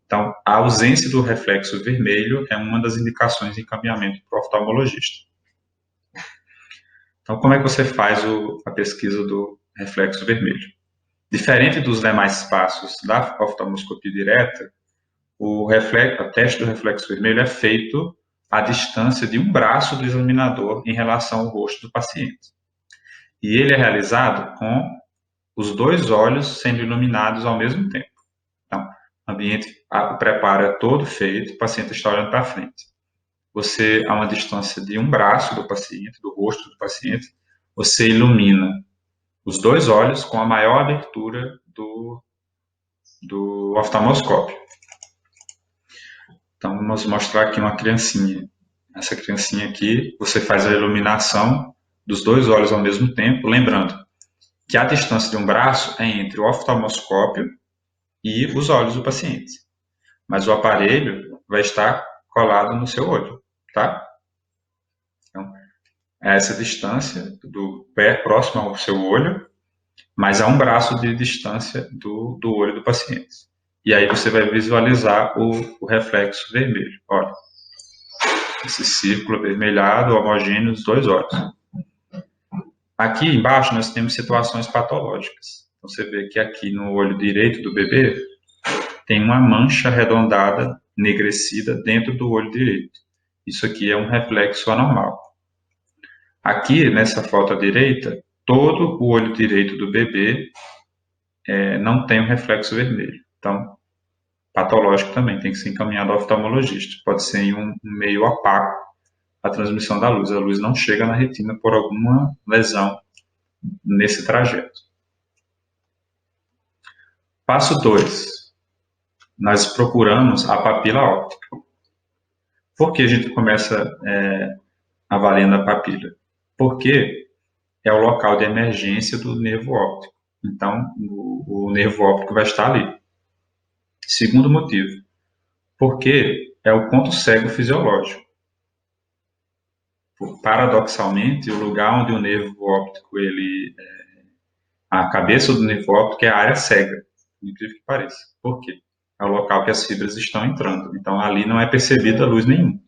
Então, a ausência do reflexo vermelho é uma das indicações de encaminhamento para o oftalmologista. Então, como é que você faz a pesquisa do reflexo vermelho? Diferente dos demais passos da oftalmoscopia direta, o teste do reflexo vermelho é feito à distância de um braço do examinador em relação ao rosto do paciente. E ele é realizado com os dois olhos sendo iluminados ao mesmo tempo. Então, o preparo é todo feito, o paciente está olhando para frente. Você, a uma distância de um braço do paciente, do rosto do paciente, você ilumina os dois olhos com a maior abertura do oftalmoscópio. Então, vamos mostrar aqui uma criancinha. Essa criancinha aqui, você faz a iluminação dos dois olhos ao mesmo tempo, lembrando que a distância de um braço é entre o oftalmoscópio e os olhos do paciente. Mas o aparelho vai estar colado no seu olho, tá? Então, é essa distância do pé próximo ao seu olho, mas a um braço de distância do olho do paciente. E aí você vai visualizar o reflexo vermelho. Olha, esse círculo avermelhado, homogêneo, dos dois olhos. Aqui embaixo nós temos situações patológicas. Então, você vê que aqui no olho direito do bebê tem uma mancha arredondada, enegrecida, dentro do olho direito. Isso aqui é um reflexo anormal. Aqui, nessa foto à direita, todo o olho direito do bebê não tem um reflexo vermelho. Então, patológico também, tem que ser encaminhado ao oftalmologista. Pode ser em um meio opaco a transmissão da luz. A luz não chega na retina por alguma lesão nesse trajeto. Passo 2. Nós procuramos a papila óptica. Por que a gente começa avaliando a papila? Porque é o local de emergência do nervo óptico. Então, o nervo óptico vai estar ali. Segundo motivo, porque é o ponto cego fisiológico. Paradoxalmente, o lugar onde o nervo óptico, a cabeça do nervo óptico é a área cega, incrível que pareça. Por quê? É o local que as fibras estão entrando. Então, ali não é percebida luz nenhuma.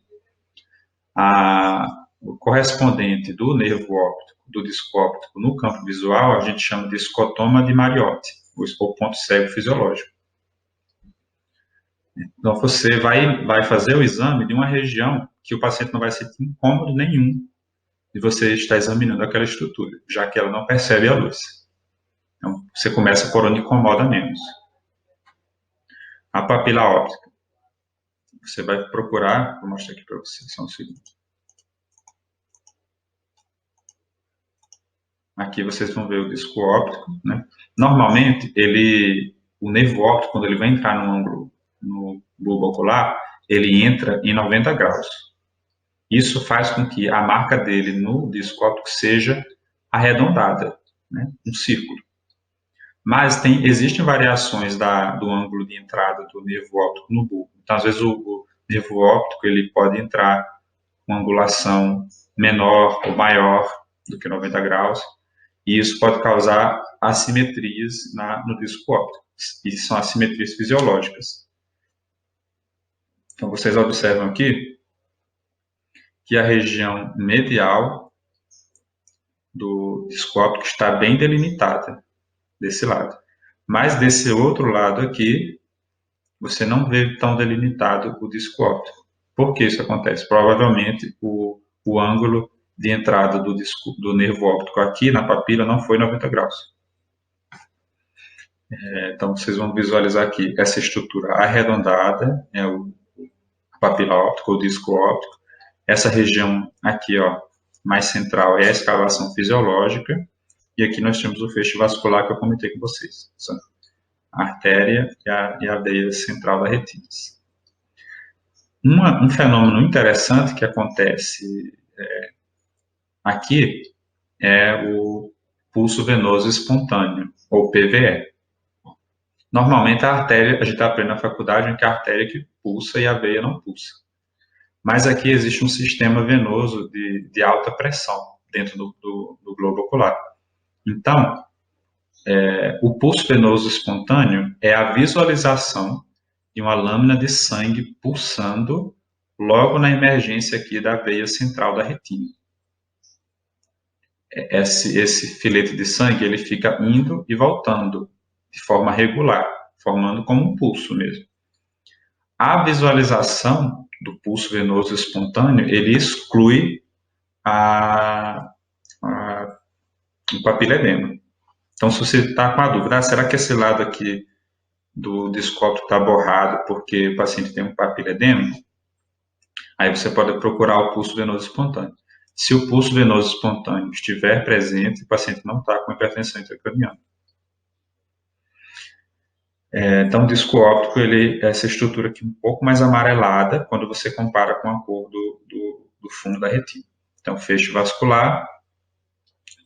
O correspondente do nervo óptico, do disco óptico no campo visual, a gente chama de escotoma de Mariotti, o ponto cego fisiológico. Então, você vai fazer o exame de uma região que o paciente não vai sentir incômodo nenhum de você estar examinando aquela estrutura, já que ela não percebe a luz. Então, você começa por onde incomoda menos. A papila óptica. Você vai procurar, vou mostrar aqui para vocês, só um segundo. Aqui vocês vão ver o disco óptico, né? Normalmente, o nervo óptico, quando ele vai entrar num ângulo no bulbo ocular, ele entra em 90 graus. Isso faz com que a marca dele no disco óptico seja arredondada, né? Um círculo. Mas existem variações do ângulo de entrada do nervo óptico no bulbo. Então, às vezes, o nervo óptico ele pode entrar com angulação menor ou maior do que 90 graus, e isso pode causar assimetrias no disco óptico. E são assimetrias fisiológicas. Então, vocês observam aqui que a região medial do disco óptico está bem delimitada desse lado. Mas desse outro lado aqui, você não vê tão delimitado o disco óptico. Por que isso acontece? Provavelmente o ângulo de entrada do nervo óptico aqui na papila não foi 90 graus. Então, vocês vão visualizar aqui essa estrutura arredondada, a papila óptica, o disco óptico. Essa região aqui, ó, mais central, é a escavação fisiológica. E aqui nós temos o feixe vascular que eu comentei com vocês. A artéria e a veia central da retina. Um fenômeno interessante que acontece aqui é o pulso venoso espontâneo, ou PVE. Normalmente a artéria, a gente aprende na faculdade que a artéria que pulsa e a veia não pulsa. Mas aqui existe um sistema venoso de alta pressão, dentro do globo ocular. Então, o pulso venoso espontâneo é a visualização de uma lâmina de sangue pulsando logo na emergência aqui da veia central da retina. Esse filete de sangue, ele fica indo e voltando de forma regular, formando como um pulso mesmo. A visualização do pulso venoso espontâneo, ele exclui o papiledema. Então, se você está com a dúvida, será que esse lado aqui do disco óptico está borrado porque o paciente tem um papiledema? Aí você pode procurar o pulso venoso espontâneo. Se o pulso venoso espontâneo estiver presente, o paciente não está com hipertensão intracraniana. Então, o disco óptico, ele é essa estrutura aqui um pouco mais amarelada quando você compara com a cor do fundo da retina. Então, feixe vascular,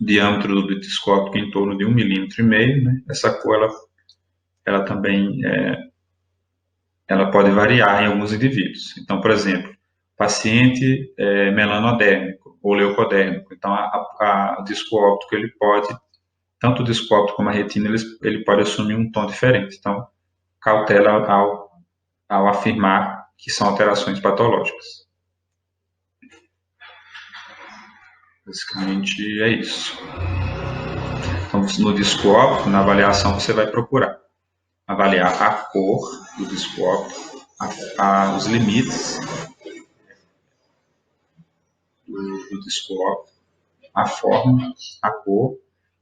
diâmetro do disco óptico em torno de 1,5 milímetro, né? Essa cor, ela também ela pode variar em alguns indivíduos. Então, por exemplo, paciente melanodérmico ou leucodérmico. Então, o disco óptico, ele pode, tanto o disco óptico como a retina, ele pode assumir um tom diferente. Então, cautela ao afirmar que são alterações patológicas. Basicamente é isso. Então, no disco óptico, na avaliação, você vai procurar avaliar a cor do disco óptico, os limites do disco óptico, a forma, a cor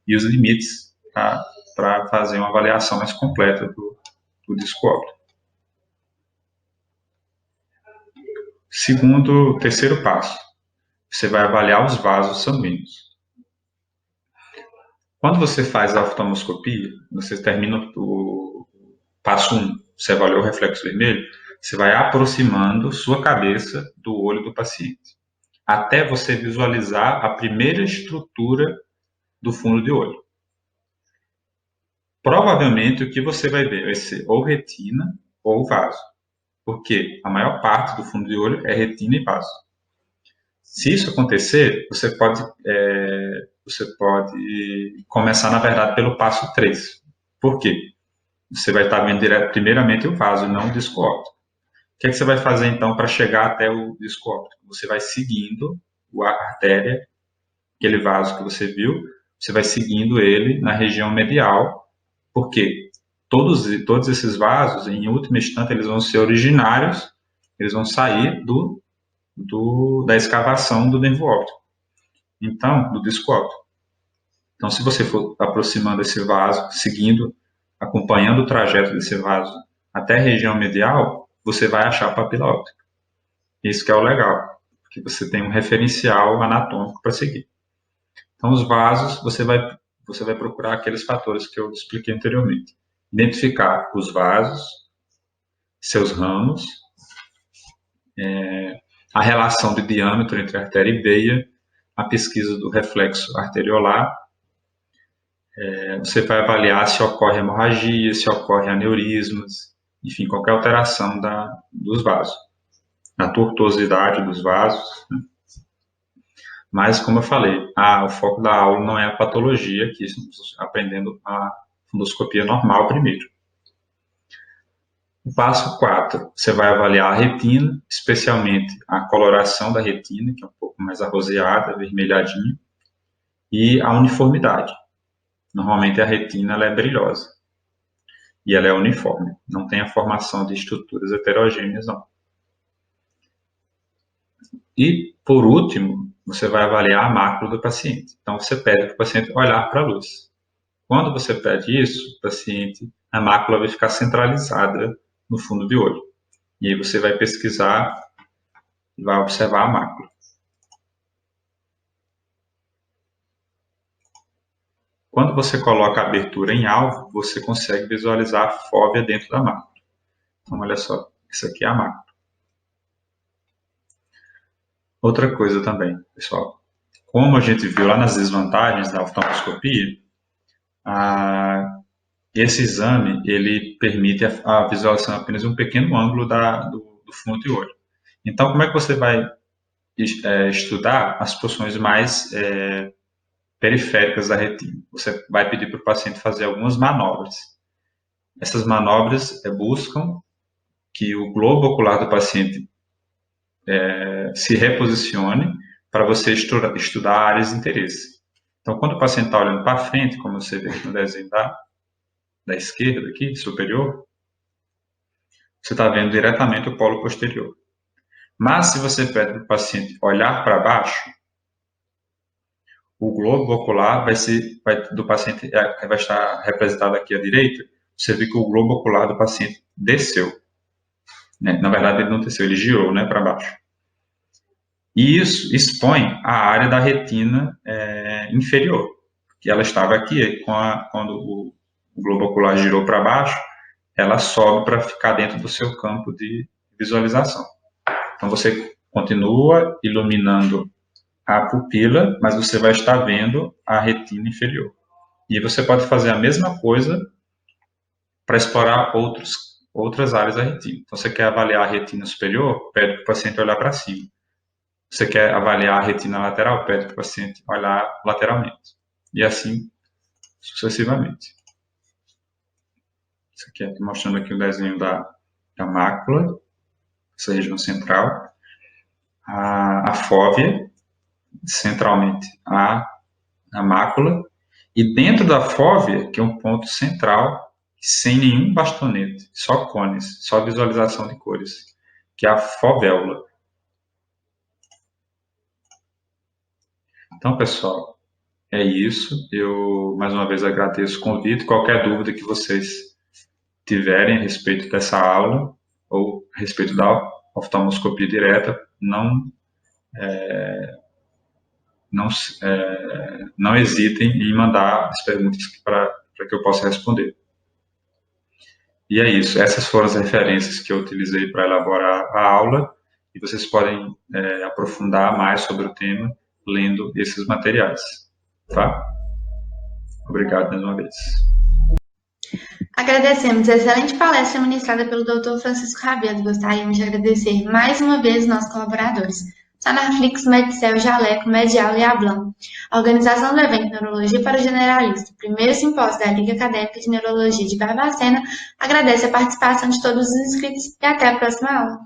e os limites para fazer uma avaliação mais completa do disco óptico. Terceiro passo, você vai avaliar os vasos sanguíneos. Quando você faz a oftalmoscopia, você termina o passo 1, você avaliou o reflexo vermelho, você vai aproximando sua cabeça do olho do paciente, até você visualizar a primeira estrutura do fundo de olho. Provavelmente o que você vai ver vai ser ou retina ou vaso, porque a maior parte do fundo de olho é retina e vaso. Se isso acontecer, você pode começar, na verdade, pelo passo 3. Por quê? Você vai estar vendo primeiramente o vaso, não o disco óptico. O que é que você vai fazer, então, para chegar até o disco óptico? Você vai seguindo a artéria, aquele vaso que você viu, você vai seguindo ele na região medial, porque todos esses vasos, em última instância, eles vão ser originários, eles vão sair da escavação do nervo óptico, então, do disco óptico. Então, se você for aproximando esse vaso, acompanhando o trajeto desse vaso até a região medial, você vai achar a papila óptica. Isso que é o legal, porque você tem um referencial anatômico para seguir. Então, os vasos, você vai procurar aqueles fatores que eu expliquei anteriormente. Identificar os vasos, seus ramos, a relação de diâmetro entre artéria e veia, a pesquisa do reflexo arteriolar. Você vai avaliar se ocorre hemorragia, se ocorre aneurismas, enfim, qualquer alteração dos vasos, a tortuosidade dos vasos, né? Mas, como eu falei, o foco da aula não é a patologia, aqui estamos aprendendo a fundoscopia normal primeiro. O passo 4, você vai avaliar a retina, especialmente a coloração da retina, que é um pouco mais arroseada, avermelhadinha, e a uniformidade. Normalmente a retina ela é brilhosa e ela é uniforme, não tem a formação de estruturas heterogêneas, não. E, por último, você vai avaliar a mácula do paciente. Então, você pede para o paciente olhar para a luz. Quando você pede isso, a mácula vai ficar centralizada no fundo de olho. E aí você vai pesquisar e vai observar a mácula. Quando você coloca a abertura em alvo, você consegue visualizar a fóvea dentro da mácula. Então, olha só, isso aqui é a mácula. Outra coisa também, pessoal, como a gente viu lá nas desvantagens da oftalmoscopia, esse exame ele permite a visualização apenas de um pequeno ângulo do fundo de olho. Então, como é que você vai estudar as porções mais periféricas da retina. Você vai pedir para o paciente fazer algumas manobras. Essas manobras buscam que o globo ocular do paciente se reposicione para você estudar áreas de interesse. Então, quando o paciente está olhando para frente, como você vê no desenho da esquerda aqui, superior, você está vendo diretamente o polo posterior. Mas se você pede para o paciente olhar para baixo, o globo ocular do paciente vai estar representado aqui à direita. Você vê que o globo ocular do paciente desceu. Na verdade, ele não desceu, ele girou, para baixo. E isso expõe a área da retina inferior, que ela estava aqui. Quando o globo ocular girou para baixo, ela sobe para ficar dentro do seu campo de visualização. Então, você continua iluminando a pupila, mas você vai estar vendo a retina inferior. E você pode fazer a mesma coisa para explorar outras áreas da retina. Então, você quer avaliar a retina superior, pede para o paciente olhar para cima. Você quer avaliar a retina lateral, pede para o paciente olhar lateralmente. E assim sucessivamente. Isso aqui, estou mostrando aqui o desenho da mácula, essa região central. A fóvea, centralmente a mácula. E dentro da fóvea, que é um ponto central, sem nenhum bastonete, só cones, só visualização de cores, que é a fovéula. Então, pessoal, é isso. Eu, mais uma vez, agradeço o convite. Qualquer dúvida que vocês tiverem a respeito dessa aula ou a respeito da oftalmoscopia direta, não hesitem em mandar as perguntas para que eu possa responder. E é isso. Essas foram as referências que eu utilizei para elaborar a aula e vocês podem aprofundar mais sobre o tema lendo esses materiais, tá? Obrigado mais uma vez. Agradecemos a excelente palestra ministrada pelo Dr. Francisco Rabelo. Gostaríamos de agradecer mais uma vez nossos colaboradores, Sanaflix, Medicel, Jaleco, Medial e Ablam. A organização do evento Neurologia para o Generalista, primeiro simpósio da Liga Acadêmica de Neurologia de Barbacena, agradece a participação de todos os inscritos e até a próxima aula.